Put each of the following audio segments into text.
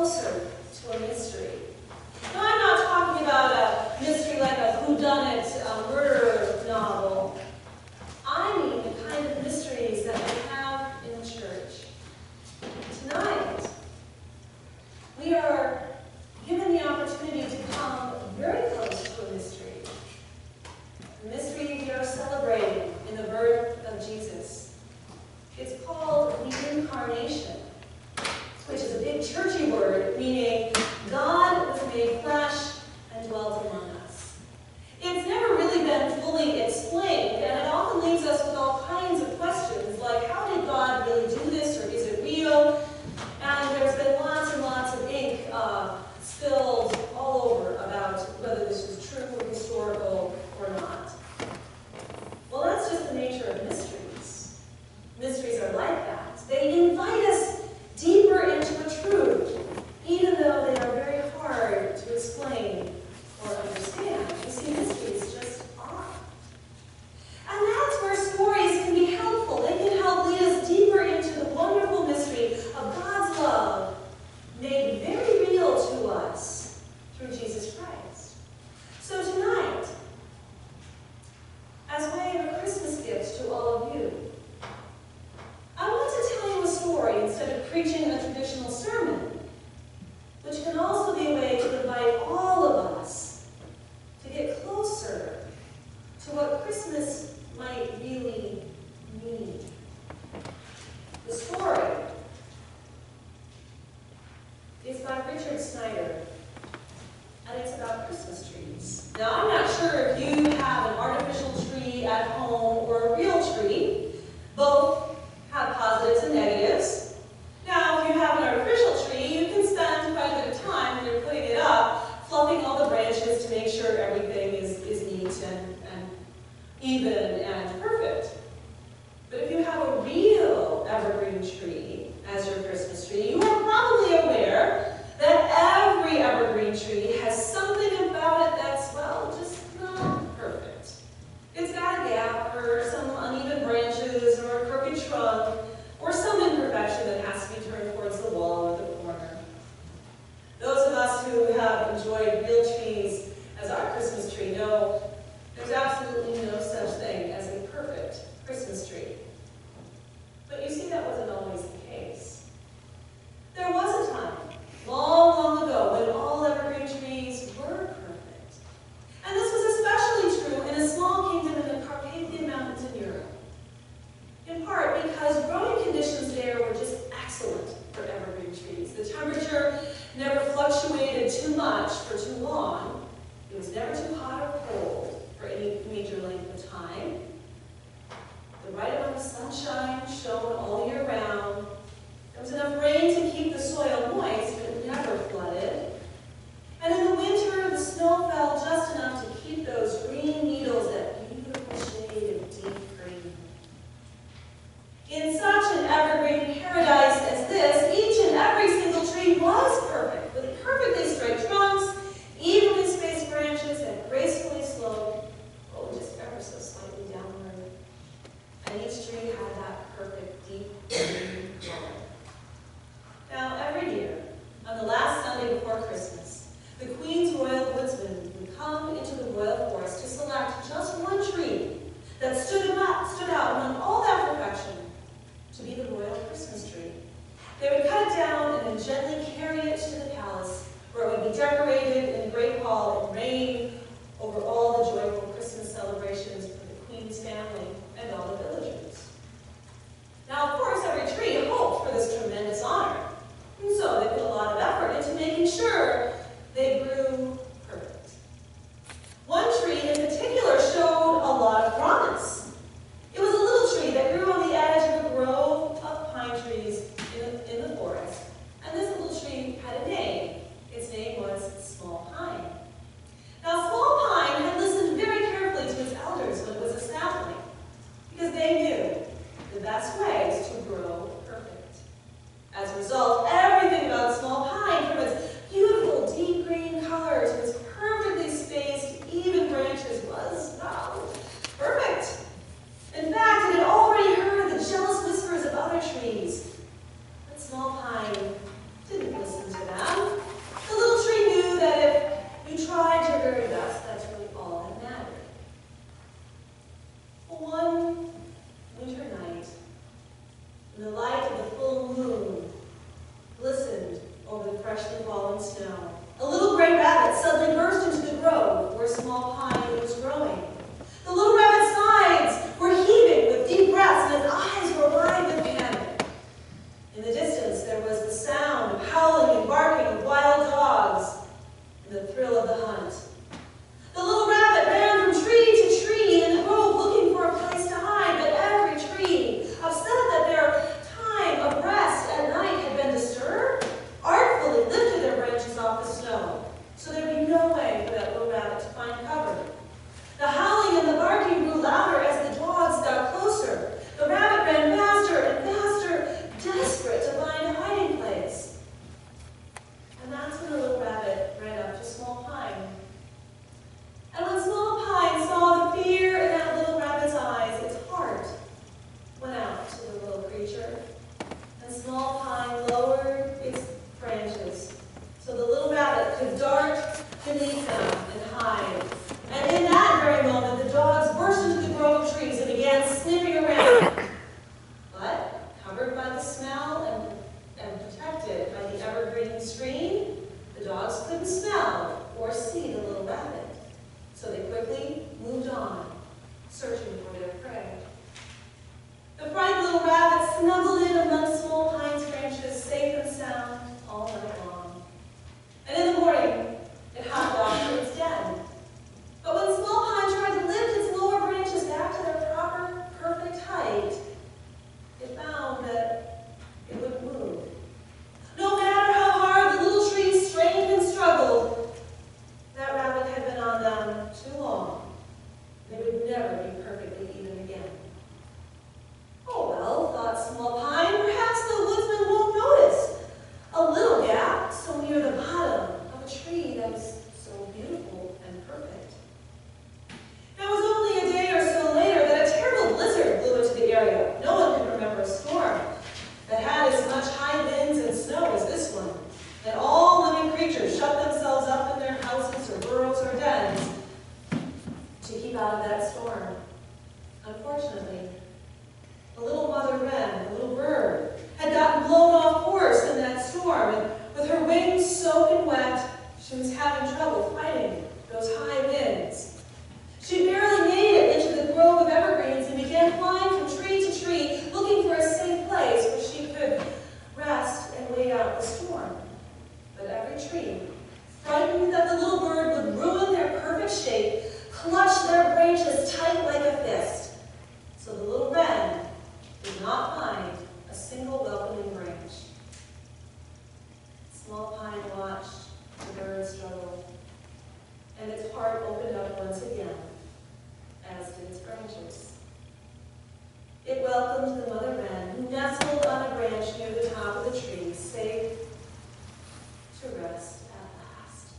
closer to a mystery. Now, I'm not talking about a mystery like a whodunit murder novel. I mean the kind of mysteries that we have in the church. Tonight, we are given the opportunity to come very close to a mystery. The mystery we are celebrating in the birth of Jesus. It's called the Incarnation, which is a big churchy word, meaning God was made flesh and dwelt among us. It's never really been fully explained, and it often leaves us with all kinds of questions, like how did God really do this, or is it real? And there's been lots and lots of ink spilled all over about whether this is true or historical or not. Well, that's just the nature of mysteries. Mysteries are like that. They invite us deeper into a truth, even though they are very hard to explain or understand. You see, mysteries just are. And that's where stories can be helpful. They can help lead us deeper into the wonderful mystery of God's love made very real to us through Jesus Christ. So tonight, as a way of a Christmas gift to all of you, I want to tell you a story instead of preaching a traditional sermon, which can also be a way to invite all of us to get closer to what Christmas might really mean. The story is by Richard Snyder, and it's about Christmas trees. Now, I'm not sure if you have an artificial tree at home or a real tree. Both have positives and negatives. Now, if you have an artificial tree, you can spend quite a bit of time when you're putting it up, fluffing all the branches to make sure everything is neat and even and perfect. But if you have a real evergreen tree as your Christmas tree, you are probably aware that every evergreen tree has something about it that's, well, just not perfect. It's got a gap or some uneven branches or a crooked trunk or some imperfection that has to be turned towards the wall or the corner. Those of us who have enjoyed real trees as our Christmas tree know there's absolutely no such thing as a perfect Christmas tree. But you see, that wasn't always the case. There was a time, long, long ago, when all evergreen trees were perfect. And this was especially true in a small kingdom in the Carpathian Mountains in Europe. In part because growing conditions there were just excellent for evergreen trees. The temperature never fluctuated too much for too long. It was never too hot or cold for any major length of time. The right amount of sunshine shone all year round. There was enough rain to keep the soil moist, but it never flooded. And in the winter, the snow fell just enough to keep those green needles that beautiful shade of deep green. In such an evergreen paradise as this, each and every single tree was perfect, with perfectly straight trunks, evenly spaced branches that gracefully sloped, just ever so slightly downward. And each tree had that perfect deep green color. Now, every year, on the last Sunday before Christmas, the Queen's royal woodsman would come into the royal forest to select just one tree that stood out among all that perfection to be the royal Christmas tree. They would cut it down and then gently carry it to the palace, where it would be decorated in the great hall and reign over all the joyful Christmas celebrations for the Queen's family and all the villagers. Now, of course, every tree hoped for this tremendous honor. And so they put a lot of effort into making sure they grew perfect. One tree in particular showed a lot of promise. It was a little tree that grew on the edge of a grove of pine trees in the forest. And this little tree had a name. Its name was Small Pine. Now, Small Pine had listened very carefully to its elders when it was a sapling, because they knew the best way is to grow perfect. As a result, everything about Small Pine, from its beautiful freshly fallen snow. A little gray rabbit suddenly burst into the grove where small pine was growing. The little rabbit's sides were heaving with deep breaths, and his eyes were wide with panic. In the distance, there was the sound of howling and barking of wild dogs and the thrill of the hunt. The little rabbit ran from tree to tree in the grove looking for a place to hide, but every tree, upset that their time of rest at night had been disturbed, artfully lifted their branches off the snow, so there'd be no way for that little rabbit to find cover. The howling and the barking grew louder as the dogs got closer. The rabbit ran faster and faster, desperate to find a hiding place. And that's when the little rabbit ran up to Small Pine. And when Small Pine saw the fear in that little rabbit's eyes, its heart went out to the little creature. And Small Pine lowered its branches so the little rabbit could dart beneath them and hide. And in that very moment, the dogs burst into the grove of trees and began sniffing around. But, covered by the smell and protected by the evergreen screen, the dogs couldn't smell or see the little rabbit. So they quickly moved on, searching for their prey. The frightened little rabbit snuggled in among Small Pine's branches, safe and sound, all night long. And in the morning, it hopped off to its den. But when Small Pine tried to lift its lower branches back to their proper, perfect height, it found that it wouldn't move. No matter how hard the little trees strained and struggled, that rabbit had been on them too long. They would never be perfectly even again. Oh well, thought Small Pine, perhaps the woodsman won't notice a little gap so near the bottom of a tree that was so beautiful and perfect. Now, it was only a day or so later that a terrible blizzard blew into the area. No one could remember a storm that had as much high winds and snow as this one. And all living creatures shut themselves up in their houses or burrows or dens to keep out of that storm. Unfortunately, the little mother wren, the little bird, had gotten blown off course in that storm, and with her wings soaking wet, she was having trouble fighting those high winds. She barely made it into the grove of evergreens and began flying from tree to tree, looking for a safe place where she could rest and wait out the storm. But every tree, frightened that the little bird would ruin their perfect shape, clutched their branches tight like a fist. So the little wren did not find a single welcoming branch. Small Pine watched the bird struggle, and its heart opened up once again, as did its branches. It welcomed the mother wren, who nestled on a branch near the top of the tree, safe to rest at last.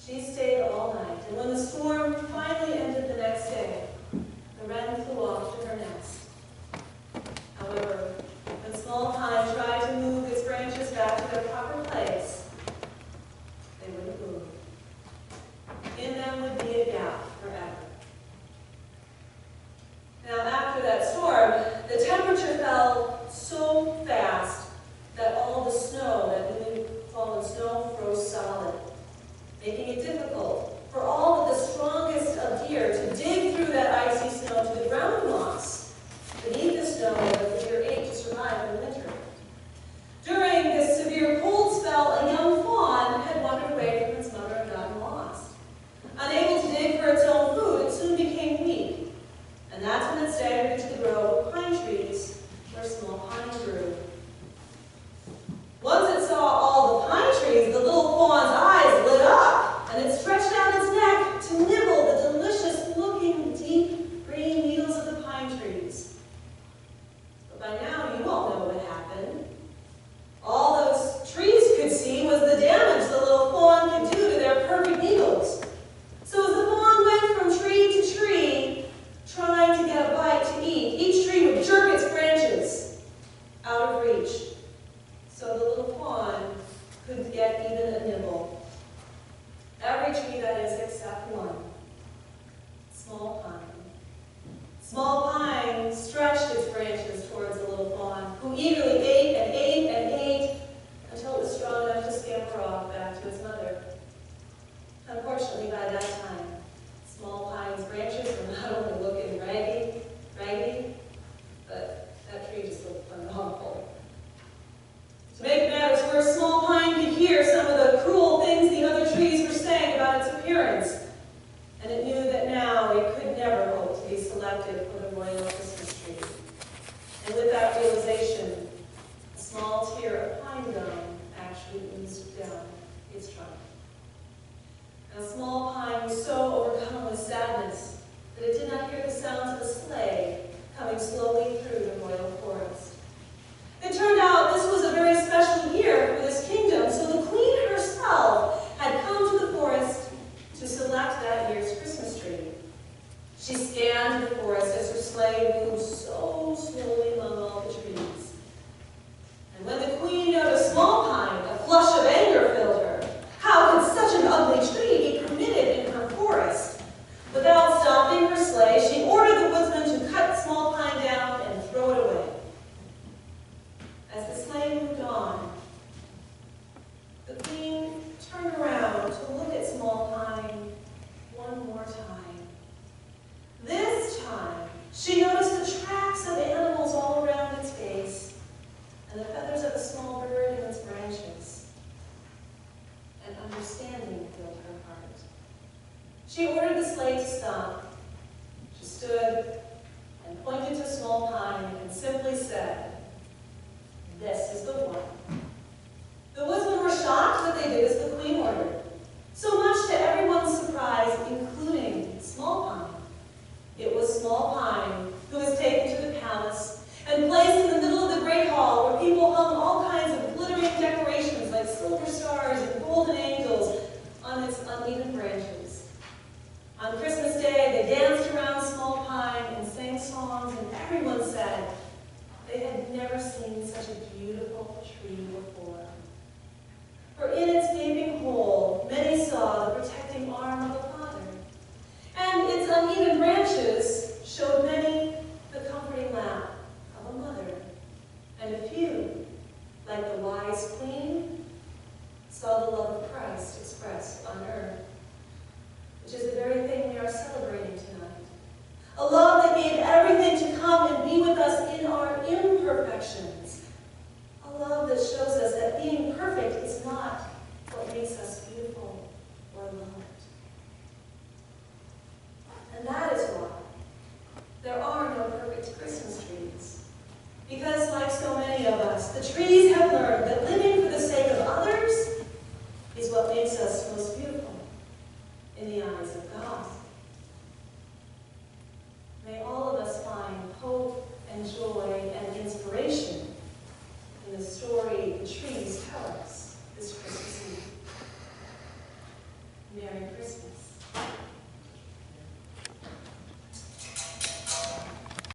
She stayed all night, and when the storm finally ended the next day, the wren flew off to her nest. However, when Small Pine tried to move its branches back to their proper place, they wouldn't move. In them would be a gap forever. Now, after that storm, the temperature fell so fast that all the snow, that newly fallen snow, froze solid, making it difficult for all but the strongest of deer to dig through that icy snow to the ground moss beneath the snow that the deer ate to survive in winter. scamper off back to its mother. Unfortunately, by that time, Small Pine's branches were not only looking raggedy, but that tree just looked phenomenal. To make matters worse, Small Pine could hear some of the cruel things the other trees were saying about its appearance, and it knew that now it could never hope to be selected for the royal Christmas tree. And with that realization, a small tear of pine gum actually oozed down its trunk. Now, Small Pine was so overcome with sadness that it did not hear the sounds of a sleigh coming slowly through the royal forest. It turned out this was a very special year for this kingdom, so the queen herself had come to the forest to select that year's Christmas tree. She scanned the forest as her sleigh moved so slowly among all the trees. And when the queen noticed Small Pine, a flush of anger filled her. How could such an ugly tree be permitted in her forest? Without stopping her sleigh, she ordered the woodsman to cut Small Pine down and throw it away. As the sleigh moved on, the queen turned around to look at Small Pine one more time. This time, she noticed the tracks of animals all around its base and the feathers of a small bird in its branches. And understanding filled her heart. She ordered the sleigh to stop. She stood and pointed to Small Pine and simply said, "This is the one." The woodsmen were shocked, but they did as the queen ordered. So much to everyone's surprise, including Small Pine. It was Small Pine who was taken to the palace and placed in the middle of the great hall where people hung all kinds of glittering decorations like silver stars and golden angels on its uneven branches. On Christmas Day, they danced around Small Pine and sang songs, and everyone said they had never seen such a beautiful tree before. For in its gaping hole, many saw the protecting arm of a father, and its uneven branches showed many the comforting lap of a mother, and a few, like the wise queen, saw the love of Christ expressed on earth, which is the very thing we are celebrating tonight. A love that gave everything to come and be with us in our imperfections. A love that shows us that being perfect is not what makes us beautiful or loved. And that is why there are no perfect Christmas trees. Because like so many of us, the trees have learned that living for the sake of others is what makes us most beautiful in the eyes of God. May all of us find hope and joy and inspiration in the story the trees tell us this Christmas Eve. Merry Christmas.